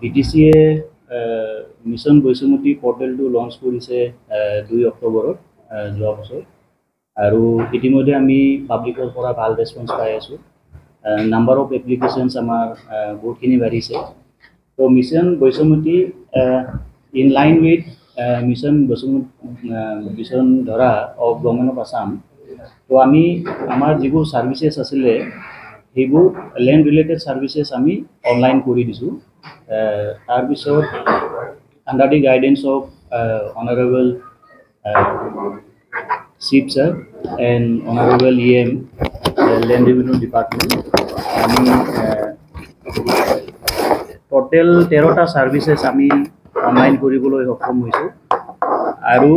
BTCয়ে mission বৈষম্যতি পৰ্টেলটো launch কৰিছে 2 অক্টোবৰত যোৱা বছৰ আৰু ইতিমধ্যে আমি পাব্লিকৰ পৰা ভাল ৰেছপন্স পাই আছোঁ নাম্বাৰ অফ এপ্লিকেশ্যনছ আমাৰ বহুতখিনি বাঢ়িছে তো মিছন বৈষম্যতি ইন লাইন উইথ মিছন ধৰা অফ গভৰ্ণমেণ্ট অফ আছাম তো আমি আমাৰ যিবোৰ ছাৰ্ভিচেছ আছিলে সেইবোৰ লেণ্ড ৰিলেটেড ছাৰ্ভিচেছ আমি অনলাইন কৰি দিছোঁ তাৰপিছত under the guidance of honourable chief sir and honourable EM land revenue department আমি টোটেল 13টা ছাৰ্ভিচেছ আমি অনলাইন কৰিবলৈ সক্ষম হৈছোঁ আৰু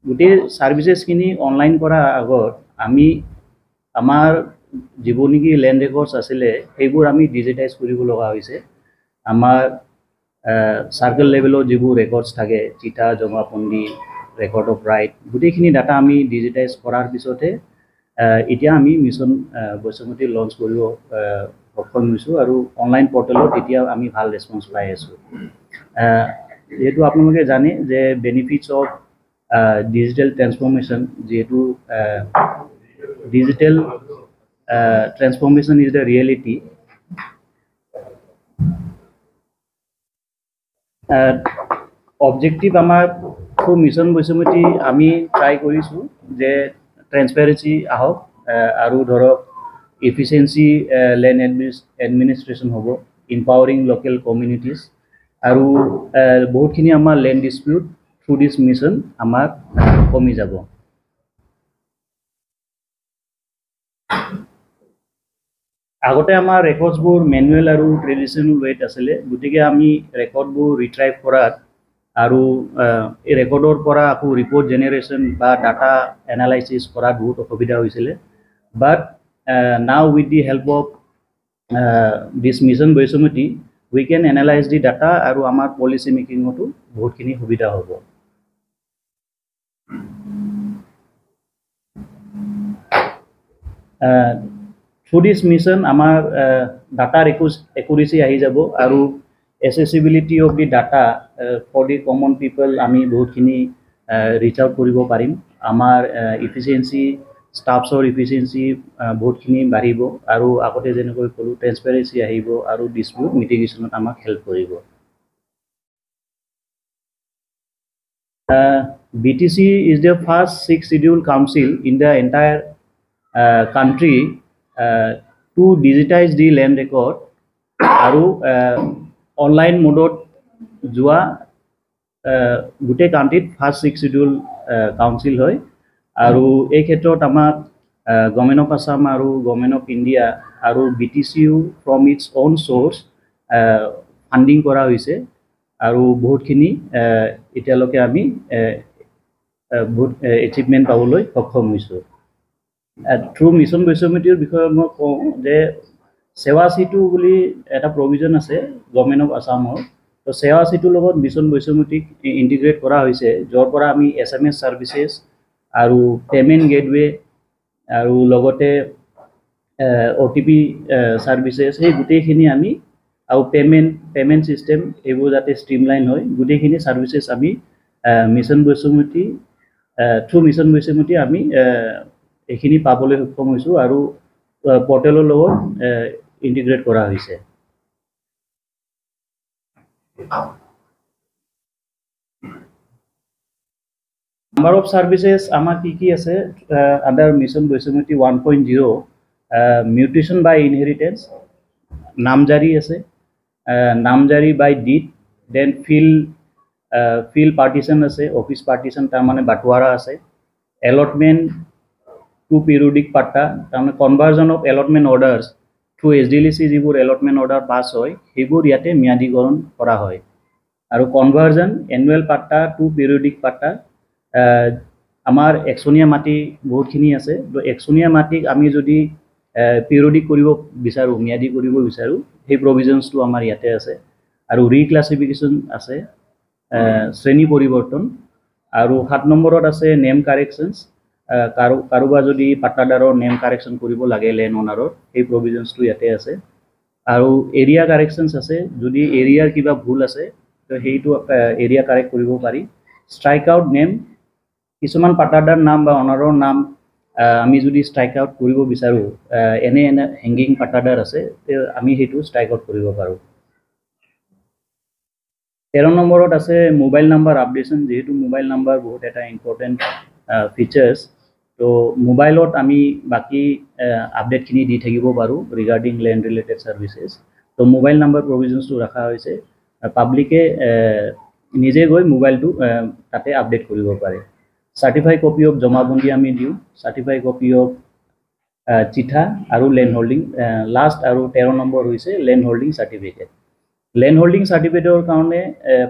গোটেই ছাৰ্ভিচেছখিনি অনলাইন কৰাৰ আগত আমি আমাৰ যিবোৰ নেকি লেণ্ড ৰেকৰ্ডছ আছিলে সেইবোৰ আমি ডিজিটাইজ কৰিব লগা হৈছে আমাৰ চাৰ্কেল লেভেলত যিবোৰ ৰেকৰ্ডছ থাকে চিঠা জমাপন্দি ৰেকৰ্ড অফ ৰাইট গোটেইখিনি ডাটা আমি ডিজিটাইজ কৰাৰ পিছতে এতিয়া আমি মিছন বৈষম্যতি লঞ্চ কৰিব সক্ষম হৈছোঁ আৰু অনলাইন পৰ্টেলত এতিয়া আমি ভাল ৰেছপন্স পাই আছোঁ যেহেতু আপোনালোকে জানে যে বেনিফিটছ অফ ডিজিটেল ট্ৰেন্সফৰ্মেশ্যন যিহেতু digital transformation is the reality. Objective আমাৰ থ্ৰু মিছন বৈষম্যতি আমি ট্ৰাই কৰিছোঁ যে ট্ৰেন্সপাৰেঞ্চি আহক আৰু ধৰক এফিচিয়েঞ্চি লেণ্ড এডমিনিষ্ট্ৰেশ্যন হ'ব ইম্পাৱাৰিং লোকেল কমিউনিটিজ আৰু বহুতখিনি আমাৰ লেণ্ড ডিছপিউট থ্ৰু দিছ মিছন আমাৰ কমি যাব আগতে আমাৰ ৰেকৰ্ডছবোৰ মেনুৱেল আৰু ট্ৰেডিশ্যনেল ৱেত আছিলে গতিকে আমি ৰেকৰ্ডবোৰ ৰিট্ৰাইভ কৰাত আৰু এই ৰেকৰ্ডৰ পৰা আকৌ ৰিপৰ্ট জেনেৰেশ্যন বা ডাটা এনালাইচিছ কৰাত বহুত অসুবিধা হৈছিলে but now with the help of this mission বৈষম্যতি we can analyse the data আৰু আমাৰ পলিচি মেকিঙতো বহুতখিনি সুবিধা হ'ব through this mission আমাৰ data accuracy আহি যাব আৰু accessibility of the data for the common people আমি বহুতখিনি ৰিচ আউট কৰিব পাৰিম আমাৰ efficiency staffsৰ efficiency বহুতখিনি বাঢ়িব আৰু আগতে যেনেকৈ ক'লো transparency আহিব আৰু dispute mitigationত আমাক হেল্প কৰিব BTC is the first 6 scheduled council in the entire country to digitize the land record আৰু অনলাইন মোডত যোৱা গোটেই কাণ্ট্ৰিত ফাৰ্ষ্ট 6 শিডিউল কাউন্সিল হয় আৰু এই ক্ষেত্ৰত আমাক গভৰ্ণমেণ্ট অফ আছাম আৰু গভৰ্ণমেণ্ট অফ ইণ্ডিয়া আৰু BTCও from its own source funding কৰা হৈছে আৰু বহুতখিনি এতিয়ালৈকে আমি বহুত এচিভমেণ্ট পাবলৈ সক্ষম হৈছোঁ থ্ৰু মিছন বৈষম্যতিৰ বিষয়ে মই কওঁ যে সেৱা সিটু বুলি এটা প্ৰভিজন আছে গভৰ্ণমেণ্ট অফ আছামৰ তো সেৱা সিটুৰ লগত মিছন বৈষম্যতিক ইণ্টিগ্ৰেট কৰা হৈছে য'ৰ পৰা আমি SMS ছাৰ্ভিচেছ আৰু পে'মেণ্ট গেটৱে আৰু লগতে OTP ছাৰ্ভিচেছ সেই গোটেইখিনি আমি আৰু পে'মেণ্ট ছিষ্টেম এইবোৰ যাতে ষ্ট্ৰীমলাইন হয় গোটেইখিনি ছাৰ্ভিচেছ আমি মিছন বৈষম্যতি থ্ৰু মিছন বৈষম্যতি আমি এইখিনি পাবলৈ সক্ষম হৈছোঁ আৰু পৰ্টেলৰ লগত ইণ্টিগ্ৰেট কৰা হৈছে নাম্বাৰ অফ ছাৰ্ভিচেছ আমাৰ কি আছে আণ্ডাৰ মিছন বৈষম্যতি 1.0 মিউটেশ্যন বাই ইনহেৰিটেঞ্চ নামজাৰি আছে নামজাৰি by deed then field partition আছে অফিচ পাৰ্টিশ্যন তাৰমানে বাটোৱাৰা আছে এলটমেণ্ট টু পিৰিয়ডিক পাট্টা তাৰমানে conversion of allotment orders through SDLC যিবোৰ এলটমেণ্ট অৰ্ডাৰ পাছ হয় সেইবোৰ ইয়াতে ম্যাদীকৰণ কৰা হয় আৰু conversion annual patta to periodic patta আমাৰ একচনীয়া মাটি বহুতখিনি আছে তো একচনীয়া মাটিক আমি যদি পিৰিয়ডিক কৰিব বিচাৰোঁ ম্যাদী কৰিব বিচাৰোঁ সেই প্ৰভিজনছটো আমাৰ ইয়াতে আছে আৰু ৰিক্লাছিফিকেশ্যন আছে শ্ৰেণী পৰিৱৰ্তন আৰু 7 নম্বৰত আছে নেম কাৰেকশ্যনছ কাৰোবাৰ যদি পাট্টাদাৰৰ নেম কাৰেকশ্যন কৰিব লাগে লেণ্ড অনাৰৰ সেই প্ৰভিজনছটো ইয়াতে আছে আৰু এৰিয়া কাৰেকশ্যনছ আছে যদি এৰিয়াৰ কিবা ভুল আছে তো সেইটো এৰিয়া কাৰেক্ট কৰিব পাৰি ষ্ট্ৰাইক আউট নেম কিছুমান পাটাৰদাৰ নাম বা অনাৰৰ নাম আমি যদি ষ্ট্ৰাইক আউট কৰিব বিচাৰোঁ এনে এনে হেংগিং পাটাৰদাৰ আছে আমি সেইটো ষ্ট্ৰাইক আউট কৰিব পাৰোঁ 13 নম্বৰত আছে মোবাইল নাম্বাৰ আপডেশ্যন যেহেতু মোবাইল নাম্বাৰ বহুত এটা ইম্পৰ্টেণ্ট ফিচাৰ্ছ তো মোবাইলত আমি বাকী আপডেটখিনি দি থাকিব পাৰোঁ ৰিগাৰ্ডিং লেণ্ড ৰিলেটেড ছাৰ্ভিচেছ তো মোবাইল নাম্বাৰ প্ৰভিজনছটো ৰখা হৈছে পাব্লিকে নিজে গৈ মোবাইলটো তাতে আপডেট কৰিব পাৰে চাৰ্টিফাই কপি অফ জমাবন্দী আমি দিওঁ চাৰ্টিফাই কপি অফ চিঠা আৰু লেণ্ড হোল্ডিং লাষ্ট আৰু 13 নম্বৰ হৈছে land holding certificate land holding চাৰ্টিফিকেটৰ কাৰণে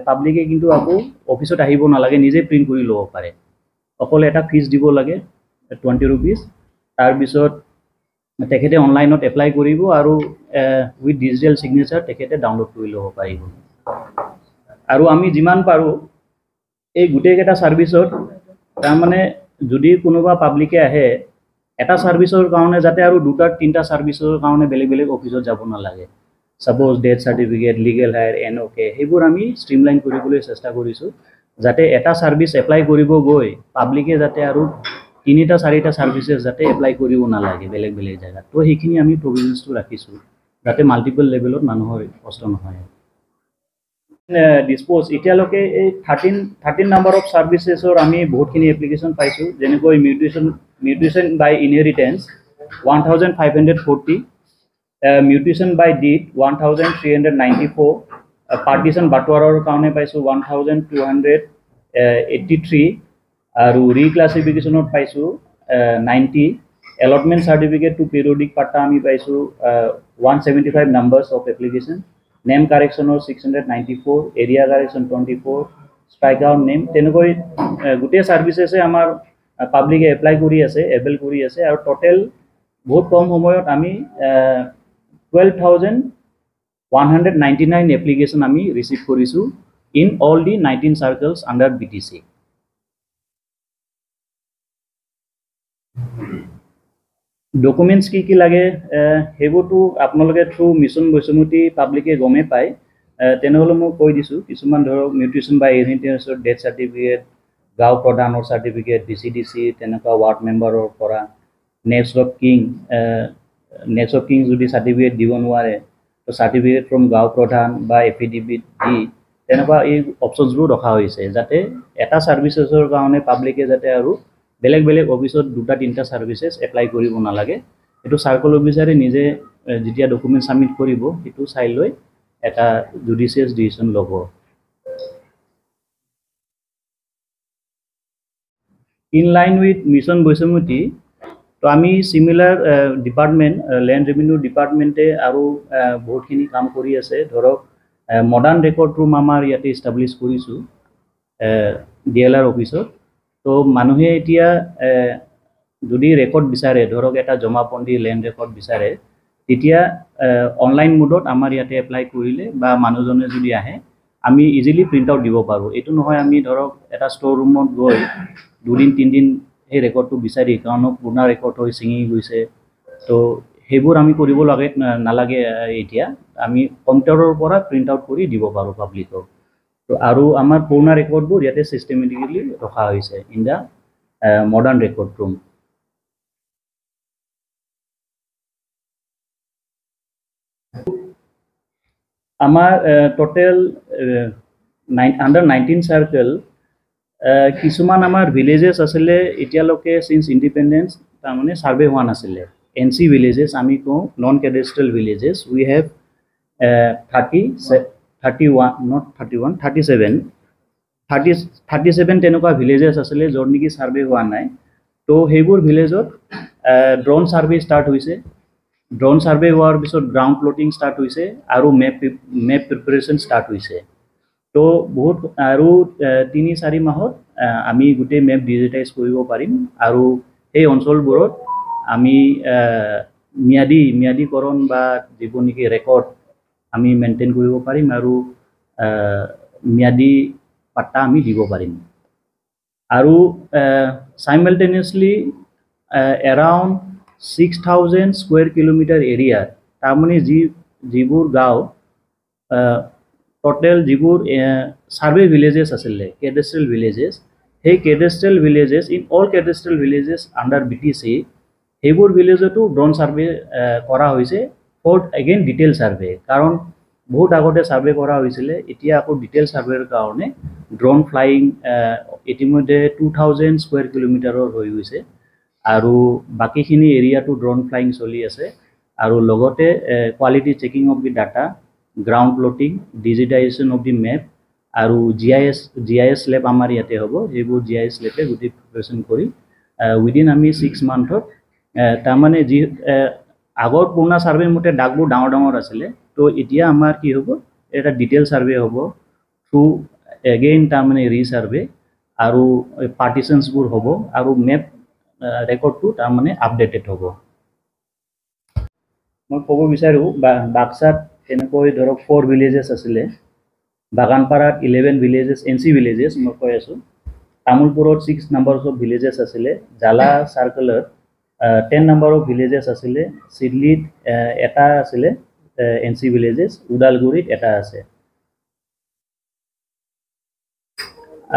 পাব্লিকে কিন্তু আকৌ অফিচত আহিব নালাগে নিজে প্ৰিণ্ট কৰি ল'ব পাৰে অকল এটা ফিজ দিব লাগে 20 rupees তাৰপিছত তেখেতে অনলাইনত এপ্লাই কৰিব আৰু উইথ ডিজিটেল সিগনেচাৰ তেখেতে ডাউনলোড কৰি ল'ব পাৰিব আৰু আমি যিমান পাৰোঁ এই গোটেইকেইটা ছাৰ্ভিচত তাৰমানে যদি কোনোবা পাব্লিকে আহে এটা ছাৰ্ভিচৰ কাৰণে যাতে আৰু দুটা তিনিটা ছাৰ্ভিচৰ কাৰণে বেলেগ বেলেগ অফিচত যাব নালাগে suppose death certificate legal heir NOK সেইবোৰ আমি ষ্ট্ৰীমলাইন কৰিবলৈ চেষ্টা কৰিছোঁ যাতে এটা ছাৰ্ভিচ এপ্লাই কৰিব গৈ পাব্লিকে যাতে আৰু তিনিটা চাৰিটা ছাৰ্ভিচেছ যাতে এপ্লাই কৰিব নালাগে বেলেগ বেলেগ জেগাত তো সেইখিনি আমি প্ৰভিজনছটো ৰাখিছোঁ যাতে মাল্টিপল লেভেলত মানুহৰ কষ্ট নহয় ডিছপ'জ এতিয়ালৈকে এই 13 নাম্বাৰ অফ ছাৰ্ভিচেছৰ আমি বহুতখিনি এপ্লিকেশ্যন পাইছোঁ যেনেকৈ mutation by inheritance 1540 mutation by deed 1394 partition বাটোৱাৰৰ কাৰণে পাইছোঁ 1283 আৰু ৰিক্লাছিফিকেশ্যনত পাইছোঁ 90 allotment certificate to periodic patta আমি পাইছোঁ 175 নাম্বাৰ্ছ অফ এপ্লিকেশ্যন নেম কাৰেকশ্যনৰ 694 area correction 24 strike out name তেনেকৈ গোটেই ছাৰ্ভিচেছে আমাৰ পাব্লিকে এপ্লাই কৰি আছে এভেইল কৰি আছে আৰু টোটেল বহুত কম সময়ত আমি 12,199 এপ্লিকেশ্যন আমি ৰিচিভ কৰিছোঁ in all the 19 circles under BTC documents কি লাগে সেইবোৰতো আপোনালোকে থ্ৰু মিছন বৈষ্ণৱমতী পাব্লিকে গমেই পায় তেনেহ'লে মই কৈ দিছোঁ কিছুমান ধৰক মিউটেশ্যন বাই ইনহেৰিটেঞ্চৰ ডেথ চাৰ্টিফিকেট গাঁও প্ৰধানৰ চাৰ্টিফিকেট DCDC তেনেকুৱা ৱাৰ্ড মেম্বাৰৰ পৰা নেক্সট অফ কিং যদি চাৰ্টিফিকেট দিব নোৱাৰে তো চাৰ্টিফিকেট ফ্ৰম গাঁও প্ৰধান বা এফিডেভিট দি তেনেকুৱা এই অপশ্যনছবোৰ ৰখা হৈছে যাতে এটা ছাৰ্ভিচেছৰ কাৰণে পাব্লিকে যাতে আৰু বেলেগ বেলেগ অফিচত দুটা তিনিটা ছাৰ্ভিচেছ এপ্লাই কৰিব নালাগে এইটো চাৰ্কল অফিচাৰে নিজে যেতিয়া ডকুমেণ্ট ছাবমিট কৰিব সেইটো চাই লৈ এটা জুডিচিয়াছ ডিচিশ্যন ল'ব ইন লাইন উইথ মিছন বৈষ্ণৱমতী তো আমি চিমিলাৰ ডিপাৰ্টমেণ্ট লেণ্ড ৰেভিনিউ ডিপাৰ্টমেণ্টে আৰু বহুতখিনি কাম কৰি আছে ধৰক মডাৰ্ণ ৰেকৰ্ড ৰুম আমাৰ ইয়াতে ইষ্টাব্লিছ কৰিছোঁ DLR অফিচত তো মানুহে এতিয়া যদি ৰেকৰ্ড বিচাৰে ধৰক এটা জমাবন্দী লেণ্ড ৰেকৰ্ড বিচাৰে তেতিয়া অনলাইন মোডত আমাৰ ইয়াতে এপ্লাই কৰিলে বা মানুহজনে যদি আহে আমি ইজিলি প্ৰিণ্ট আউট দিব পাৰোঁ এইটো নহয় আমি ধৰক এটা ষ্ট'ৰ ৰুমত গৈ দুদিন তিনিদিন সেই ৰেকৰ্ডটো বিচাৰি কাৰণ পুৰণা ৰেকৰ্ড হৈ ছিঙি গৈছে তো সেইবোৰ আমি কৰিব নালাগে এতিয়া আমি কম্পিউটাৰৰ পৰা প্ৰিণ্ট আউট কৰি দিব পাৰোঁ পাব্লিকক তো আৰু আমাৰ পুৰণা ৰেকৰ্ডবোৰ ইয়াতে ছিষ্টেমেটিকেলি ৰখা হৈছে in the modern record room আমাৰ টোটেল আণ্ডাৰ 19 চাৰ্কেল কিছুমান আমাৰ ভিলেজেছ আছিলে এতিয়ালৈকে চিন্স ইণ্ডিপেণ্ডেঞ্চ তাৰমানে ছাৰ্ভে হোৱা নাছিলে NC ভিলেজেছ আমি কওঁ non cadastral villages we have 37 তেনেকুৱা ভিলেজেছ আছিলে য'ত নেকি ছাৰ্ভে হোৱা নাই তো সেইবোৰ ভিলেজত ড্ৰোন ছাৰ্ভে ষ্টাৰ্ট হৈছে ড্ৰোন ছাৰ্ভে হোৱাৰ পিছত গ্ৰাউণ্ড প্লটিং ষ্টাৰ্ট হৈছে আৰু মেপ প্ৰিপাৰেশ্যন ষ্টাৰ্ট হৈছে তো বহুত আৰু 3-4 মাহত আমি গোটেই মেপ ডিজিটাইজ কৰিব পাৰিম আৰু সেই অঞ্চলবোৰত আমি ম্যাদীকৰণ বা যিবোৰ নেকি ৰেকৰ্ড আমি মেইনটেইন কৰিব পাৰিম আৰু ম্যাদী পাট্টা আমি দিব পাৰিম আৰু চাইমেলটেনিয়াছলি এৰাউণ্ড 6,000 স্কুৱেৰ কিলোমিটাৰ এৰিয়াত তাৰমানে যিবোৰ গাঁও টোটেল যিবোৰ সাৰ্ভে ভিলেজেছ আছিলে কেডেষ্ট্ৰিয়েল ভিলেজেছ সেই cadastral villages in all cadastral villages under BTC সেইবোৰ ভিলেজতো ড্ৰোন সাৰ্ভে কৰা হৈছে ফৰ এগেইন ডিটেইল সাৰ্ভে কাৰণ বহুত আগতে সাৰ্ভে কৰা হৈছিলে এতিয়া আকৌ ডিটেইল সাৰ্ভেৰ কাৰণে ড্ৰোন ফ্লাইং ইতিমধ্যে 2000 স্কয়াৰ কিলোমিটাৰৰ হৈ গৈছে আৰু বাকিখিনি এৰিয়াটো ড্ৰোন ফ্লাইং চলি আছে আৰু লগতে quality checking of the data ground plotting digitisation of the map আৰু GIS লেব আমাৰ ইয়াতে হ'ব সেইবোৰ GIS লেবে গোটেই প্ৰিপাৰেশ্যন কৰি উইদিন আমি 6 মান্থত তাৰমানে যি আগৰ পুৰণা সাৰ্ভে মতে ডাকবোৰ ডাঙৰ ডাঙৰ আছিলে তো এতিয়া আমাৰ কি হ'ব এটা ডিটেইল সাৰ্ভে হ'ব থ্ৰু এগেইন তাৰমানে ৰিসাৰ্ভে আৰু পাৰ্টিশনছবোৰ হ'ব আৰু মেপ ৰেকৰ্ডটো তাৰমানে আপডেটেড হ'ব মই ক'ব বিচাৰোঁ বাক্সাত তেনেকৈ ধৰক 4 ভিলেজেছ আছিলে বাগানপাৰাত 11 ভিলেজেছ NC ভিলেজেছ মই কৈ আছোঁ তামোলপুৰত 6 নাম্বাৰছ অফ ভিলেজেছ আছিলে জালা চাৰ্কলত 10 নাম্বাৰ অফ ভিলেজেছ আছিলে চিডলিত এটা আছিলে NC ভিলেজেছ উদালগুৰিত এটা আছে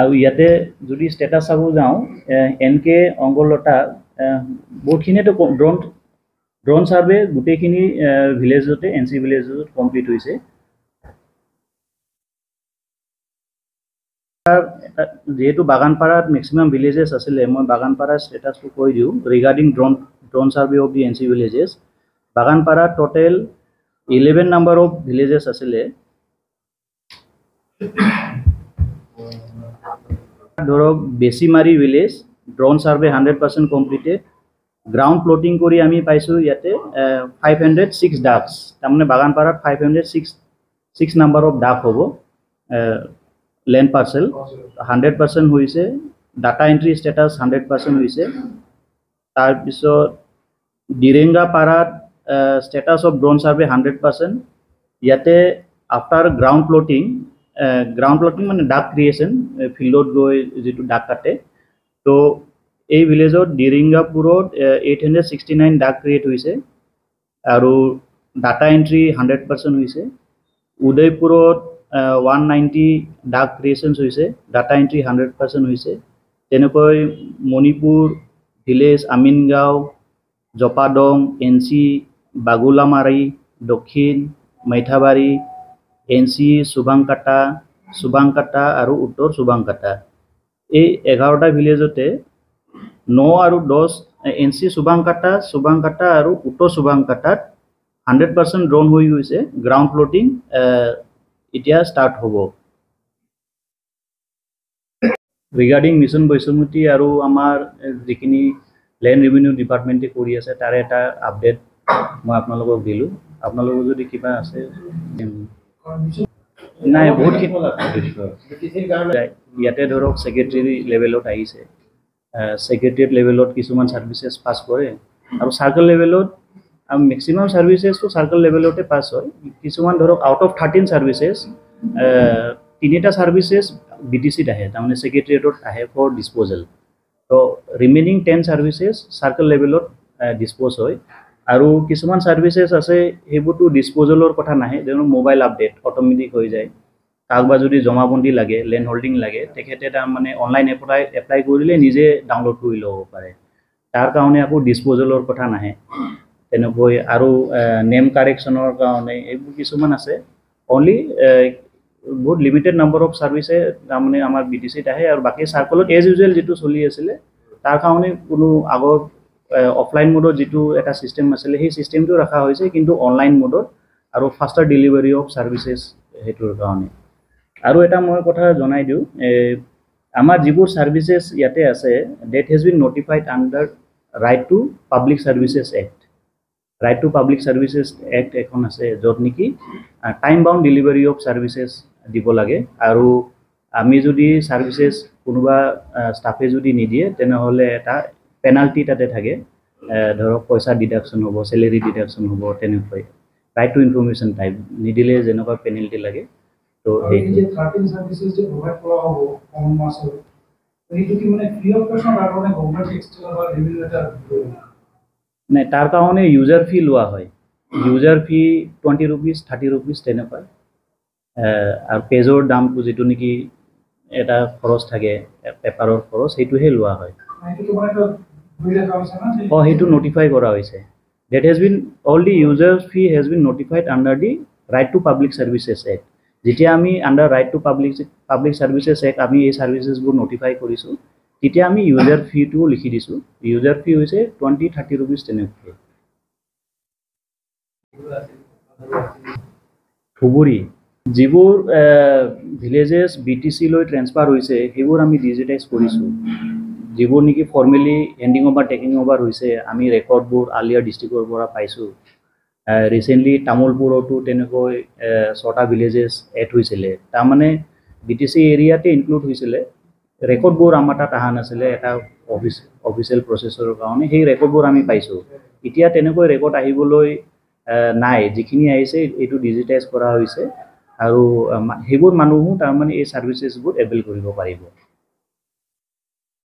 আৰু ইয়াতে যদি ষ্টেটাছ চাব যাওঁ NK অংগলতা বহুতখিনিতো ড্ৰোন সাৰ্ভে গোটেইখিনি ভিলেজতে NC ভিলেজত কমপ্লিট হৈছে যেহেতু বাগানপাৰাত মেক্সিমাম ভিলেজেছ আছিলে মই বাগানপাৰাৰ ষ্টেটাছটো কৈ দিওঁ regarding drone survey of the NC villages বাগানপাৰাত টোটেল 11 নাম্বাৰ অফ ভিলেজেছ আছিলে ধৰক বেছিমাৰি village drone survey 100% completed ground plotting কৰি আমি পাইছোঁ ইয়াতে 506 ডাকছ তাৰমানে বাগানপাৰাত 506 নাম্বাৰ অফ ডাক হ'ব লেণ্ড পাৰ্চেল 100% হৈছে ডাটা এণ্ট্ৰি ষ্টেটাছ 100% হৈছে তাৰপিছত ডিৰেংগাপাৰাত ষ্টেটাছ অফ ড্ৰোন সাৰ্ভে 100% ইয়াতে আফটাৰ গ্ৰাউণ্ড প্লটিং মানে ডাক ক্ৰিয়েশ্যন ফিল্ডত গৈ যিটো ডাক কাটে তো এই ভিলেজত ডিৰিংগাপুৰত 869 ডাক ক্ৰিয়েট হৈছে আৰু ডাটা এণ্ট্ৰি 100% হৈছে উদয়পুৰত 190 ডাক ক্ৰিয়েশ্যনছ হৈছে ডাটা এণ্ট্ৰি 100% হৈছে তেনেকৈ মণিপুৰ ভিলেজ আমিনগাঁও জপাদং NC বাগুলামাৰী দক্ষিণ মাইথাবাৰী NC সুবাংকাটা আৰু উত্তৰ সুবাংকাটা এই 11টা ভিলেজতে 9 আৰু 10 NC সুবাংকাটা আৰু উত্তৰ সুবাংকাটাত 100% ড্ৰোন হৈ গৈছে গ্ৰাউণ্ড প্লটিং এতিয়া ষ্টাৰ্ট হ'ব ৰিগাৰ্ডিং মিছন বৈষ্ণৱমতী আৰু আমাৰ যিখিনি লেণ্ড ৰেভিনিউ ডিপাৰ্টমেণ্টে কৰি আছে তাৰে এটা আপডেট মই আপোনালোকক দিলোঁ আপোনালোকৰ যদি কিবা আছে নাই বহুতখিনি ইয়াতে ধৰক ছেক্ৰেটাৰী লেভেলত আহিছে ছেক্ৰেটাৰিয়েট লেভেলত কিছুমান ছাৰ্ভিচেছ পাছ কৰে আৰু চাৰ্কল লেভেলত মেক্সিমাম ছাৰ্ভিচেছটো চাৰ্কল লেভেলতে পাছ হয় কিছুমান ধৰক আউট অফ 13 ছাৰ্ভিচেছ 3টা ছাৰ্ভিচেছ BTCত আহে তাৰমানে ছেক্ৰেটাৰিয়েটত আহে ফৰ ডিছপ'জেল তো ৰিমেইনিং 10 ছাৰ্ভিচেছ চাৰ্কল লেভেলত ডিছপ'জ হয় আৰু কিছুমান ছাৰ্ভিচেছ আছে সেইবোৰতো ডিছপ'জেলৰ কথা নাহে যেনে মোবাইল আপডেট অট'মেটিক হৈ যায় কাৰোবাৰ যদি জমাবন্দী লাগে লেণ্ড হোল্ডিং লাগে তেখেতে তাৰমানে অনলাইন এপ্লাই কৰিলে নিজে ডাউনলোড কৰি ল'ব পাৰে তাৰ কাৰণে আকৌ ডিছপ'জেলৰ কথা নাহে তেনেকৈ আৰু নেম কাৰেকশ্যনৰ কাৰণে এইবোৰ কিছুমান আছে অনলি বহুত লিমিটেড নাম্বাৰ অফ ছাৰ্ভিচে তাৰমানে আমাৰ BTCত আহে আৰু বাকী চাৰ্কলত এজ ইউজুৱেল যিটো চলি আছিলে তাৰ কাৰণে কোনো আগৰ অফলাইন মোডত যিটো এটা ছিষ্টেম আছিলে সেই ছিষ্টেমটো ৰখা হৈছে কিন্তু অনলাইন মোডত আৰু ফাষ্টাৰ ডেলিভাৰী অফ ছাৰ্ভিচেছ সেইটোৰ কাৰণে আৰু এটা মই কথা জনাই দিওঁ আমাৰ যিবোৰ ছাৰ্ভিচেছ ইয়াতে আছে that has been notified under right to public services act right to public services act এখন আছে য'ত নেকি time bound delivery of services দিব লাগে আৰু আমি যদি ছাৰ্ভিচেছ কোনোবা ষ্টাফে যদি নিদিয়ে তেনেহ'লে এটা পেনাল্টি তাতে থাকে ধৰক পইচা ডিডাকশ্যন হ'ব চেলেৰি ডিডাকশ্যন হ'ব তেনেকৈ ৰাইট টু ইনফৰমেশ্যন টাইপ নিদিলে যেনেকুৱা পেনাল্টি লাগে তো এই 13 সার্ভিসেস যে প্রোভাইড করা হবে কমন মাসে এইটো কি মানে ফ্রি অফ কস্ট না গভর্নমেন্ট এক্সট্রা বা রেভিনিউ এটা নাই তাৰ কাৰণে ইউজাৰ ফি লোৱা হয় ইউজাৰ ফি 20 rupees 30 rupees তেনেকুৱা আৰু পেজৰ দামটো যিটো নেকি এটা খৰচ থাকে পেপাৰৰ খৰচ সেইটোহে লোৱা হয় এইটো মানে এটা ধৰি ৰাখা হৈছে না সেইটো নোটিফাই কৰা হৈছে that has been all the user fee has been notified under the right to public services act যেতিয়া আমি under right to public services act আমি এই সাৰ্ভিসেসবোৰ নোটিফাই কৰিছো তেতিয়া আমি ইউজাৰ ফিটো লিখি দিছো ইউজাৰ ফি হৈছে 20-30 rupees তেনেকৈ ধুবুৰী যিবোৰ ভিলেজেছ BTC লৈ ট্ৰান্সফাৰ হৈছে সেইবোৰ আমি ডিজিটাইজ কৰিছো যিবোৰ নেকি formally handing over taking over হৈছে আমি ৰেকৰ্ডবোৰ আলিয়া ডিষ্ট্ৰিক্টৰ পৰা পাইছো ৰিসেন্টলি তামুলপুৰতো তেনেকৈ 6টা ভিলেজেছ এড হৈছিলে তাৰমানে BTC এৰিয়াতে ইনক্লুড হৈছিলে ৰেকৰ্ডবোৰ আমাৰ তাত আহা নাছিলে এটা অফিচিয়েল প্ৰচেছৰ কাৰণে সেই ৰেকৰ্ডবোৰ আমি পাইছো এতিয়া তেনেকৈ ৰেকৰ্ড আহিবলৈ নাই যিখিনি আহিছে এইটো ডিজিটাইজ কৰা হৈছে আৰু সেইবোৰ মানুহো তাৰমানে এই সাৰ্ভিসেসবোৰ এভেইল কৰিব পাৰিব